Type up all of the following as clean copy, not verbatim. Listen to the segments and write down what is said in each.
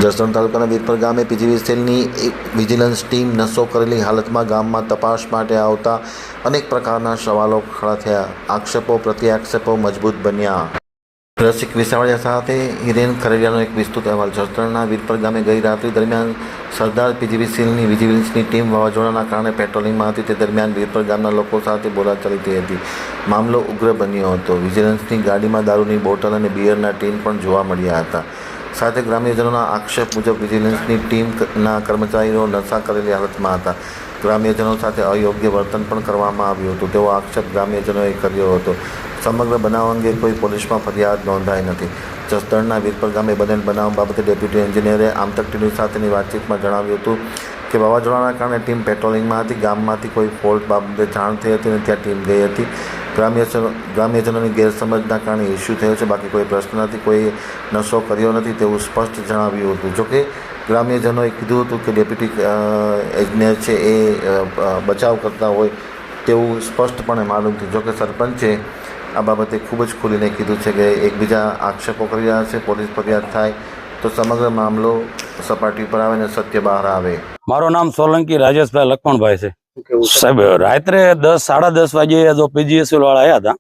જસદણ તાલુકાના વીરપર ગામે પીજીવીસીએલની એક વિજિલન્સ ટીમ નશો કરેલી હાલતમાં ગામમાં તપાસ માટે આવતા અનેક પ્રકારના સવાલો ખડા થયા. આક્ષેપો પ્રત્યાક્ષેપો મજબૂત બન્યા. રસિક વિસાવડિયા સાથે હિરેન ખરેડિયાનો એક વિસ્તૃત અહેવાલ. જસદણના વીરપર ગામે ગઈ રાત્રિ દરમિયાન સરદાર પીજીવીસીએલની વિજિલન્સની ટીમ વાવાઝોડાના કારણે પેટ્રોલિંગમાં હતી. તે દરમિયાન વીરપર ગામના લોકો સાથે બોલાચાલી થઈ હતી. મામલો ઉગ્ર બન્યો હતો. વિજિલન્સની ગાડીમાં દારૂની બોટલ અને બિયરના ટીન પણ જોવા મળ્યા હતા. સાથે ગ્રામ્યજનોના આક્ષેપ મુજબ વિજિલન્સની ટીમના કર્મચારીઓ નશા કરેલી હાલતમાં હતા. ગ્રામ્યજનો સાથે અયોગ્ય વર્તન પણ કરવામાં આવ્યું હતું. તેવો આક્ષેપ ગ્રામ્યજનોએ કર્યો હતો. સમગ્ર બનાવ અંગે કોઈ પોલીસમાં ફરિયાદ નોંધાઈ નથી. જસદણના વીરપર ગામે બનેલ બનાવ બાબતે ડેપ્યુટી એન્જિનિયરે આમતક ટીવી સાથેની વાતચીતમાં જણાવ્યું હતું કે વાવાઝોડાના કારણે ટીમ પેટ્રોલિંગમાં હતી. ગામમાંથી કોઈ ફોલ્ટ બાબતે જાણ થઈ હતી અને ત્યાં ટીમ ગઈ હતી. ગ્રામ્યજનોની ગેરસમજના કારણે ઇસ્યુ થયો છે. બાકી કોઈ પ્રશ્ન નથી, કોઈ નશો કર્યો નથી તેવું સ્પષ્ટ જણાવ્યું હતું. જોકે ગ્રામ્યજનોએ કીધું હતું કે ડેપ્યુટી એન્જિનિયર છે એ બચાવ કરતા હોય તેવું સ્પષ્ટપણે માલુમ થયું. જોકે સરપંચે આ બાબતે ખૂબ જ ખુલીને કીધું છે કે એકબીજા આક્ષેપો કરી રહ્યા છે. પોલીસ ફરિયાદ થાય તો સમગ્ર મામલો સપાટી પર આવે અને સત્ય બહાર આવે. મારું નામ સોલંકી રાજેશભાઈ લક્ષ્મણભાઈ છે. સાહેબ રાત્રે 10-10:30 વાગે જો પીજીવીસીએલ વાળા આવ્યા હતા,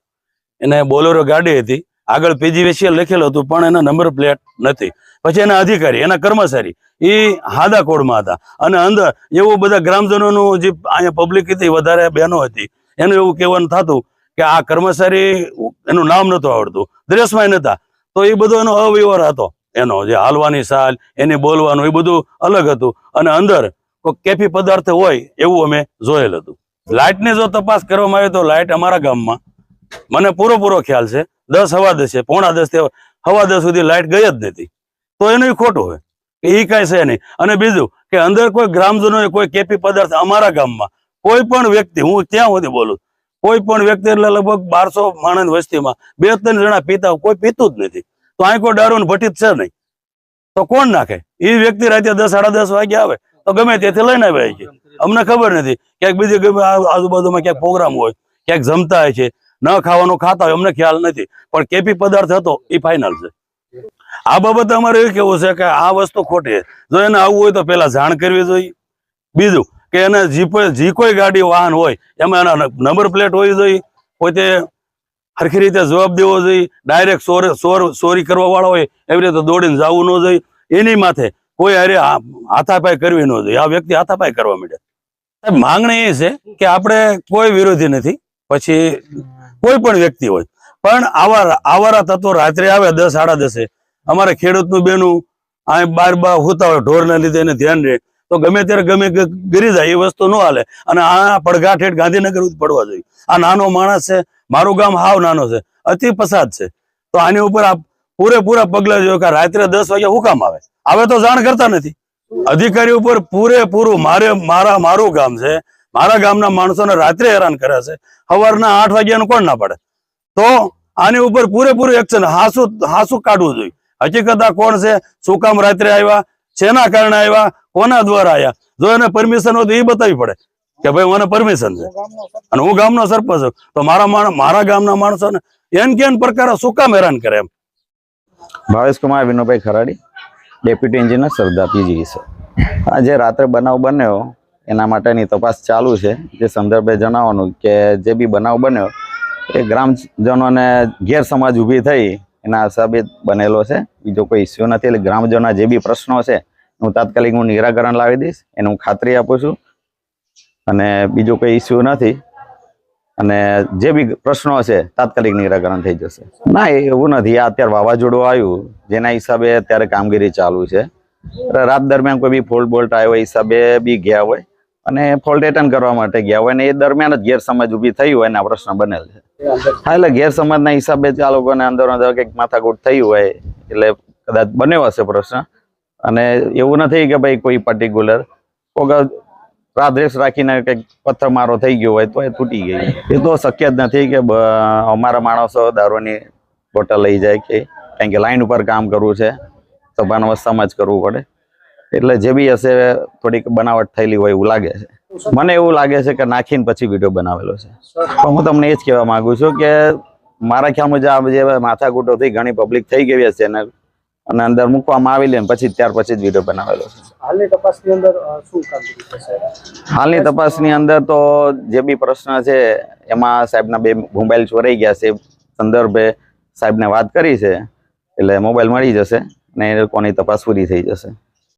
એને બોલેરો ગાડી હતી, આગળ પીજીવીસીએલ લખેલું હતું પણ એના નંબર પ્લેટ નથી. પછી એના અધિકારી, એના કર્મચારી એ હાદા કોડમાં હતા અને અંદર એવું બધા ગ્રામજનોનું જે અહીંયા પબ્લિક હતી, વધારે બહેનો હતી, એનું એવું કહેવાનું થતું કે આ કર્મચારી એનું નામ નહોતું આવડતું, ડ્રેસમાં નહોતા, તો એ બધો એનો અવ્યવહાર હતો. એનો જે હાલવાની ચાલ, એને બોલવાનું એ બધું અલગ હતું અને અંદર કોઈ કેફી પદાર્થ હોય એવું અમે જોયેલ હતું. લાઇટની જો તપાસ કરવામાં આવે તો લાઇટ અમારા ગામમાં મને પૂરો ખ્યાલ છે 10:10 પોણા 10 10:10 સુધી લાઇટ ગઈ જ નથી. તો એનું ખોટું હોય એ કાંઈ છે નહીં. અને બીજું કે અંદર કોઈ ગ્રામજનોએ કોઈ કેફી પદાર્થ અમારા ગામમાં કોઈ પણ વ્યક્તિ, હું ત્યાં સુધી બોલું, કોઈ પણ વ્યક્તિ એટલે લગભગ 1200 માણસ વસ્તીમાં 2-3 જણા પીતા, કોઈ પીતું જ નથી. તો અહીં કોઈ દારૂ ભઠ્ઠી છે નહીં, તો કોણ નાખે? એ વ્યક્તિ રાતે 10-10:30 વાગે આવે તો ગમે ત્યાંથી લઈને આવે છે. અમને ખબર નથી, ક્યાંક બીજી ગમે આજુબાજુમાં ક્યાંક પ્રોગ્રામ હોય, ક્યાંક જમતા હોય છે, ન ખાવાનું ખાતા હોય, અમને ખ્યાલ નથી. પણ કેફી પદાર્થ હતો એ ફાઇનલ છે. આ બાબતે અમારે એવું કેવું છે કે આ વસ્તુ ખોટી છે. જો એને આવવું હોય તો પેલા જાણ કરવી જોઈએ. બીજું કે એને જે કોઈ ગાડી વાહન હોય એમાં એના નંબર પ્લેટ હોવી જોઈએ. પોતે હરખી રીતે જવાબ દેવો જોઈએ. ડાયરેક્ટ ચોરી કરવા વાળા હોય એવી રીતે દોડીને જવું ન જોઈએ. એની માથે કોઈ અરે હાથાપાઈ કરવી ન જોઈએ. આ વ્યક્તિ હાથાપાઈ કરવા માંડે. માંગણી એ છે કે આપણે કોઈ વિરોધી નથી, પછી કોઈ પણ વ્યક્તિ હોય, પણ આવારા તત્વો રાત્રે આવે 10-10:30, અમારે ખેડૂતનું બેનું આ બાર હોતા હોય, ઢોરના લીધે એને ધ્યાન રહે તો ગમે ત્યારે ગમે ગરી જાય, એ વસ્તુ ન હાલે. અને આ પડઘા ઠેઠ ગાંધીનગર પડવા જોઈએ. આ નાનો માણસ છે, મારું ગામ હાવ નાનો છે, અતિ પસાદ છે, તો આની ઉપર આ પૂરેપૂરા પગલા જોયો કે રાત્રે 10 વાગે હું કામ આવે તો જાણ કરતા નથી. અધિકારી ઉપર પૂરેપૂરું મારું ગામ છે, મારા ગામના માણસોને રાત્રે હેરાન કરે છે, સવારના 8 વાગ્યાનું કોણ ના પડે? તો આની ઉપર પૂરેપૂરું એક્શન હાસુ કાઢવું જોઈએ. હકીકત આ કોણ છે, શું કામ રાત્રે આવ્યા, શેના કારણે આવ્યા, કોના દ્વારા આવ્યા? જો એને પરમિશન હોય તો એ બતાવવી પડે કે ભાઈ મને પરમિશન છે અને હું ગામનો સરપંચ છું, તો મારા ગામના માણસોને કેન પ્રકારે શું કામ હેરાન કરે? એમ. Bhavesh Kumar Vinobhai Kharadi, deputy engineer Sardar PGVCL. આજે રાત્રે બનાવ બન્યો એના માટેની તપાસ ચાલુ છે. જે સંદર્ભે જણાવવાનું કે જે બી બનાવ બન્યો એ ગ્રામજનોને ગેરસમજ ઊભી થઈ એના હિસાબે બનેલો છે. બીજો કોઈ ઇસ્યુ નથી. એટલે ગ્રામજનોના જે બી પ્રશ્નો છે હું તાત્કાલિક નિરાકરણ લાવી દઈશ, એને હું ખાતરી આપું છું. અને બીજો કોઈ ઇસ્યુ નથી અને જે બી પ્રશ્નો છે તાત્કાલિક નિરાકરણ થઈ જશે. ના, એવું નથી. આ અત્યારે વાવાઝોડું આવ્યું જેના હિસાબે અત્યારે કામગીરી ચાલુ છે. રાત દરમિયાન કોઈ બી ફોલ્ટ બોલ્ટ આવ્યો હિસાબે બી ગયા હોય અને ફોલ્ટ એટેન્ડ કરવા માટે ગયા હોય ને એ દરમિયાન જ ગેરસમજ ઊભી થઈ હોય ને આ પ્રશ્ન બનેલ છે. હા, એટલે ગેરસમજના હિસાબે આ લોકોને અંદર કંઈક માથાકૂટ થઈ હોય એટલે કદાચ બન્યો હશે પ્રશ્ન. અને એવું નથી કે ભાઈ કોઈ પર્ટિક્યુલર રાદ્રેશ રાખીને કંઈક પથ્થરમારો થઈ ગયો હોય તો એ તૂટી ગઈ. એ તો શક્ય જ નથી કે અમારા માણસો દારૂની બોટલ લઈ જાય, કે કારણ કે લાઈન ઉપર કામ કરવું છે, સભાનો અવસ્થામાં જ કરવું પડે. એટલે જે બી હશે થોડીક બનાવટ થયેલી હોય એવું લાગે છે. મને એવું લાગે છે કે નાખીને પછી વિડીયો બનાવેલો છે. પણ હું તમને એ જ કહેવા માંગુ છું કે મારા ખ્યાલ મુજબ જે માથાકૂટો થઈ, ઘણી પબ્લિક થઈ ગઈ હશે અને અને અંદર મૂકવામાં આવેલી અને પછી ત્યાર પછી જ વિડીયો બનાવેલો છે. હાલની તપાસની અંદર શું કામગીરી થશે? હાલની તપાસની અંદર તો જે બી પ્રશ્ન છે એમાં સાહેબના 2 મોબાઈલ ચોરાઈ ગયા છે સંદર્ભે સાહેબને વાત કરી છે, એટલે મોબાઈલ મળી જશે અને એ લોકોની તપાસ પૂરી થઈ જશે.